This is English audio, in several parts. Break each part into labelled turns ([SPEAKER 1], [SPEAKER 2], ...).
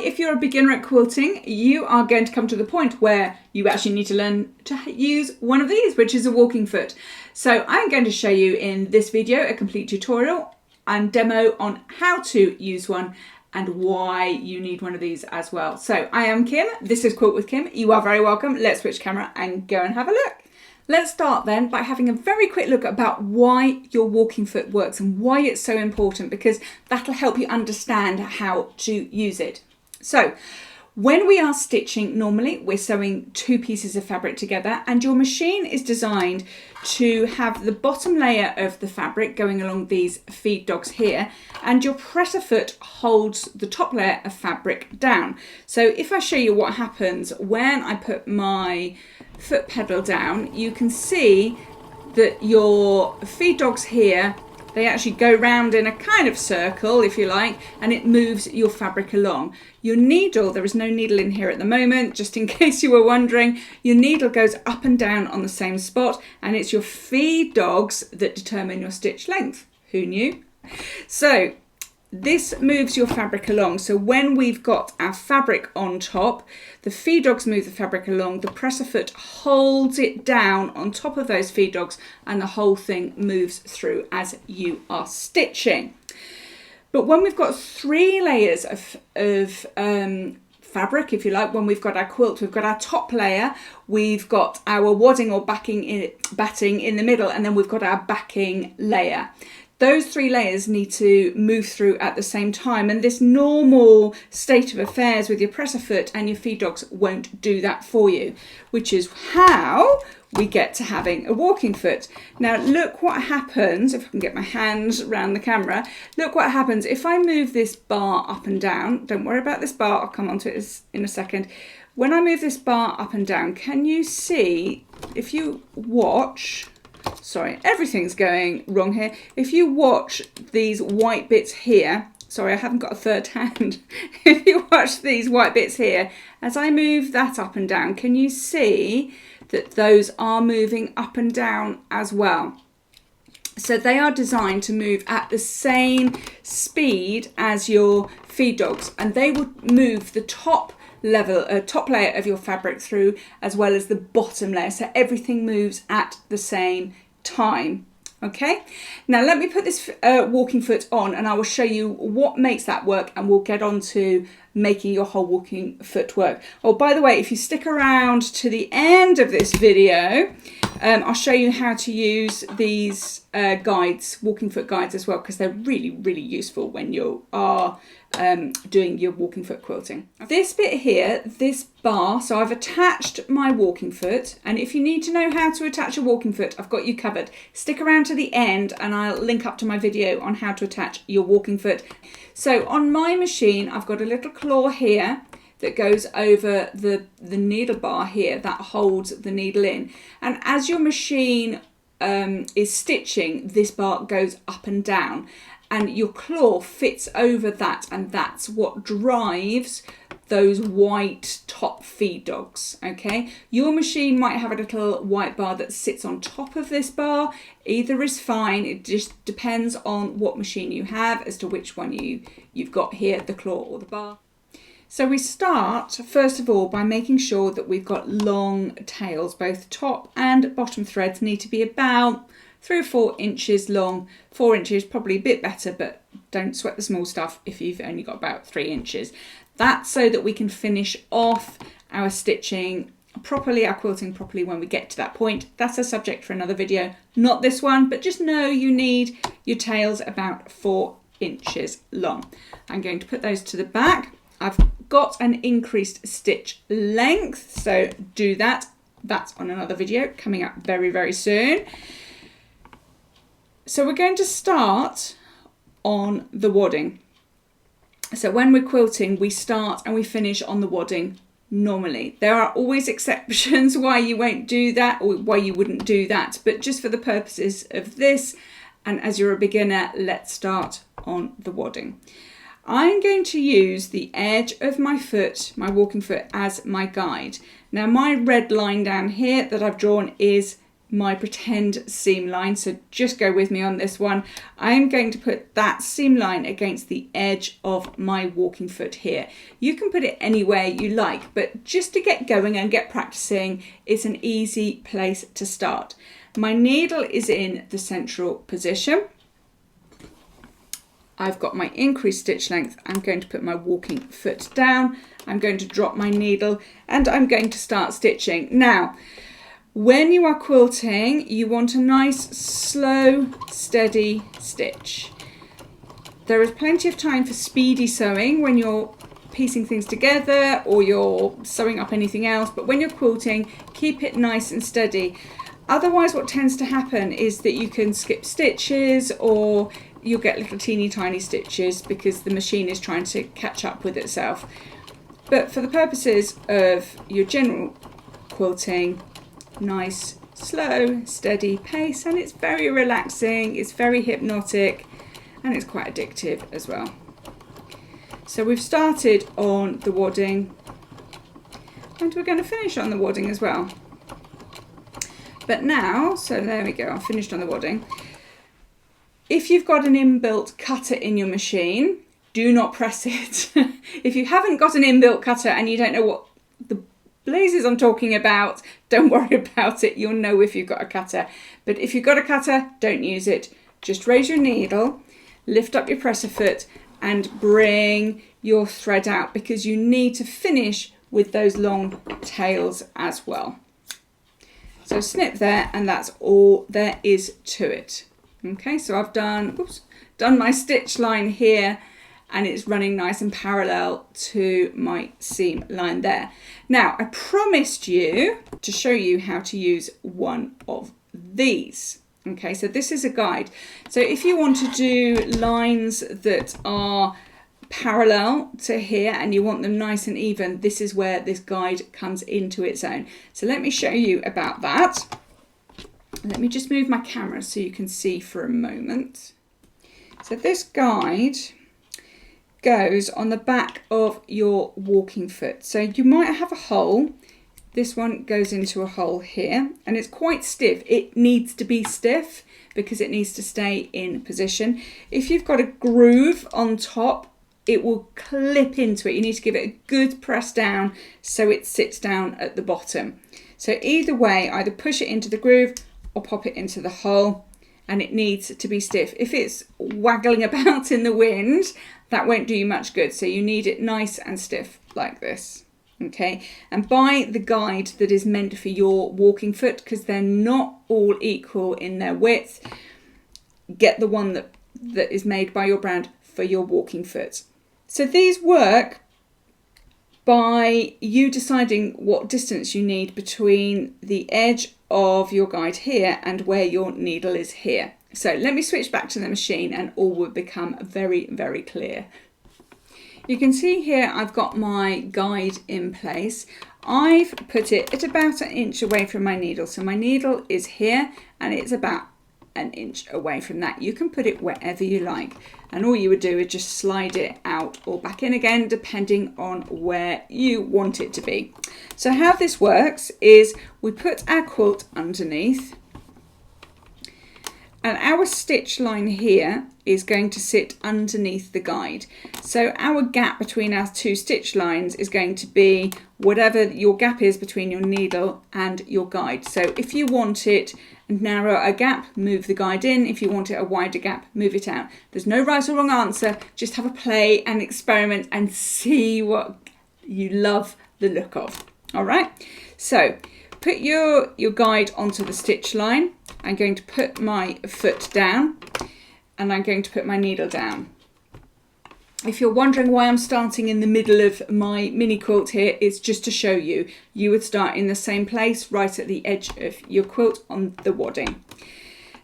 [SPEAKER 1] if you're a beginner at quilting, you are going to come to the point where you actually need to learn to use one of these, which is a walking foot. So I'm going to show you in this video a complete tutorial and demo on how to use one and why you need one of these as well. So I am Kim, this is Quilt with Kim. You are very welcome. Let's switch camera and go and have a look. Let's start then by having a very quick look about why your walking foot works and why it's so important, because that'll help you understand how to use it. So when we are stitching, normally we're sewing two pieces of fabric together, and your machine is designed to have the bottom layer of the fabric going along these feed dogs here, and your presser foot holds the top layer of fabric down. So if I show you what happens when I put my foot pedal down, you can see that your feed dogs here, they actually go round in a kind of circle, if you like, and it moves your fabric along. Your needle, there is no needle in here at the moment, just in case you were wondering, your needle goes up and down on the same spot, and it's your feed dogs that determine your stitch length. Who knew? So this moves your fabric along. So when we've got our fabric on top, the feed dogs move the fabric along, the presser foot holds it down on top of those feed dogs, and the whole thing moves through as you are stitching. But when we've got three layers of fabric, if you like, when we've got our quilt, we've got our top layer, we've got our wadding or batting in the middle, and then we've got our backing layer. Those three layers need to move through at the same time, and this normal state of affairs with your presser foot and your feed dogs won't do that for you, which is how we get to having a walking foot. Now look what happens, if I can get my hands around the camera, look what happens if I move this bar up and down. Don't worry about this bar, I'll come on to it in a second. When I move this bar up and down, can you see, if you watch, sorry, everything's going wrong here. If you watch these white bits here, sorry, I haven't got a third hand. If you watch these white bits here, as I move that up and down, can you see that those are moving up and down as well? So they are designed to move at the same speed as your feed dogs, and they will move the top layer of your fabric through, as well as the bottom layer, so everything moves at the same time. Okay, now let me put this walking foot on and I will show you what makes that work, and we'll get on to making your whole walking foot work. Oh, by the way, if you stick around to the end of this video, I'll show you how to use these guides, walking foot guides as well, because they're really, really useful when you are doing your walking foot quilting. This bit here, this bar, so I've attached my walking foot, and if you need to know how to attach a walking foot, I've got you covered. Stick around to the end and I'll link up to my video on how to attach your walking foot. So on my machine, I've got a little claw here that goes over the needle bar here that holds the needle in, and as your machine is stitching, this bar goes up and down, and your claw fits over that, and that's what drives those white top feed dogs. Okay, your machine might have a little white bar that sits on top of this bar. Either is fine, it just depends on what machine you have as to which one you've got here, the claw or the bar. So we start first of all by making sure that we've got long tails. Both top and bottom threads need to be about 3 or 4 inches long. 4 inches probably a bit better, but don't sweat the small stuff if you've only got about 3 inches. That's so that we can finish off our stitching properly, our quilting properly when we get to that point. That's a subject for another video, not this one, but just know you need your tails about 4 inches long. I'm going to put those to the back. I've got an increased stitch length, so do that. That's on another video coming up very, very soon. So we're going to start on the wadding. So when we're quilting, we start and we finish on the wadding normally. There are always exceptions why you won't do that or why you wouldn't do that, but just for the purposes of this, and as you're a beginner, let's start on the wadding. I'm going to use the edge of my foot, my walking foot, as my guide. Now my red line down here that I've drawn is my pretend seam line, so just go with me on this one. I'm going to put that seam line against the edge of my walking foot here. You can put it anywhere you like, but just to get going and get practicing, it's an easy place to start. My needle is in the central position. I've got my increased stitch length. I'm going to put my walking foot down. I'm going to drop my needle and I'm going to start stitching. Now, when you are quilting, you want a nice, slow, steady stitch. There is plenty of time for speedy sewing when you're piecing things together or you're sewing up anything else, but when you're quilting, keep it nice and steady. Otherwise, what tends to happen is that you can skip stitches or you'll get little teeny tiny stitches because the machine is trying to catch up with itself. But for the purposes of your general quilting, nice, slow, steady pace, and it's very relaxing, it's very hypnotic, and it's quite addictive as well. So we've started on the wadding, and we're going to finish on the wadding as well. But now, so there we go, I've finished on the wadding. If you've got an inbuilt cutter in your machine, do not press it. If you haven't got an inbuilt cutter and you don't know what the blazes I'm talking about, don't worry about it. You'll know if you've got a cutter. But if you've got a cutter, don't use it. Just raise your needle, lift up your presser foot and bring your thread out because you need to finish with those long tails as well. So snip there and that's all there is to it. Okay, so I've done my stitch line here and it's running nice and parallel to my seam line there. Now, I promised you to show you how to use one of these. Okay, so this is a guide. So if you want to do lines that are parallel to here and you want them nice and even, this is where this guide comes into its own. So let me show you about that. Let me just move my camera so you can see for a moment. So this guide goes on the back of your walking foot. So you might have a hole. This one goes into a hole here and it's quite stiff. It needs to be stiff because it needs to stay in position. If you've got a groove on top, it will clip into it. You need to give it a good press down so it sits down at the bottom. So either way, either push it into the groove or pop it into the hole, and it needs to be stiff. If it's waggling about in the wind, that won't do you much good. So you need it nice and stiff like this. Okay, and buy the guide that is meant for your walking foot because they're not all equal in their width. Get the one that is made by your brand for your walking foot. So these work by you deciding what distance you need between the edge of your guide here and where your needle is here. So let me switch back to the machine and all will become very, very clear. You can see here I've got my guide in place. I've put it at about an inch away from my needle. So my needle is here and it's about an inch away from that. You can put it wherever you like. And all you would do is just slide it out or back in again, depending on where you want it to be. So how this works is we put our quilt underneath and our stitch line here is going to sit underneath the guide. So our gap between our two stitch lines is going to be whatever your gap is between your needle and your guide. So if you want it narrow a gap, move the guide in. If you want it a wider gap, move it out. There's no right or wrong answer. Just have a play and experiment and see what you love the look of. All right, so put your guide onto the stitch line. I'm going to put my foot down and I'm going to put my needle down. If you're wondering why I'm starting in the middle of my mini quilt here, it's just to show you. You would start in the same place right at the edge of your quilt on the wadding.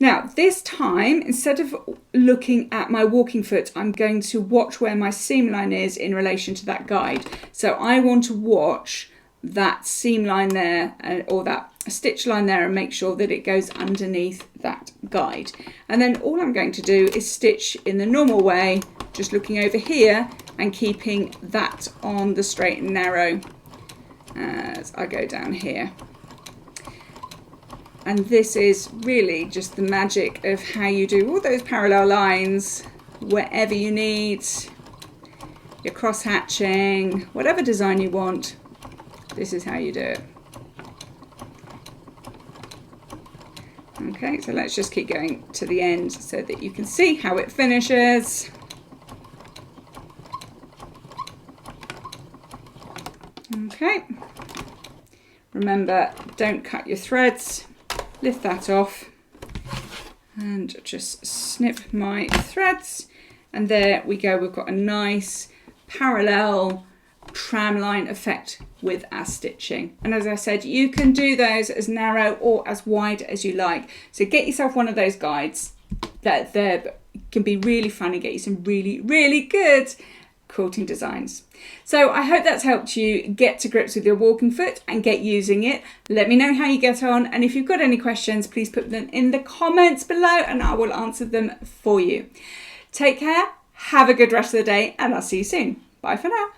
[SPEAKER 1] Now this time, instead of looking at my walking foot, I'm going to watch where my seam line is in relation to that guide. So I want to watch that seam line there or that stitch line there and make sure that it goes underneath that guide. And then all I'm going to do is stitch in the normal way, just looking over here and keeping that on the straight and narrow as I go down here. And this is really just the magic of how you do all those parallel lines wherever you need, your cross hatching, whatever design you want. This is how you do it. Okay, so let's just keep going to the end so that you can see how it finishes. Okay, remember, don't cut your threads, lift that off and just snip my threads, and there we go. We've got a nice parallel tram line effect with our stitching. And as I said, you can do those as narrow or as wide as you like. So get yourself one of those guides that can be really fun and get you some really, really good quilting designs. So I hope that's helped you get to grips with your walking foot and get using it. Let me know how you get on, and if you've got any questions, please put them in the comments below and I will answer them for you. Take care, have a good rest of the day, and I'll see you soon. Bye for now.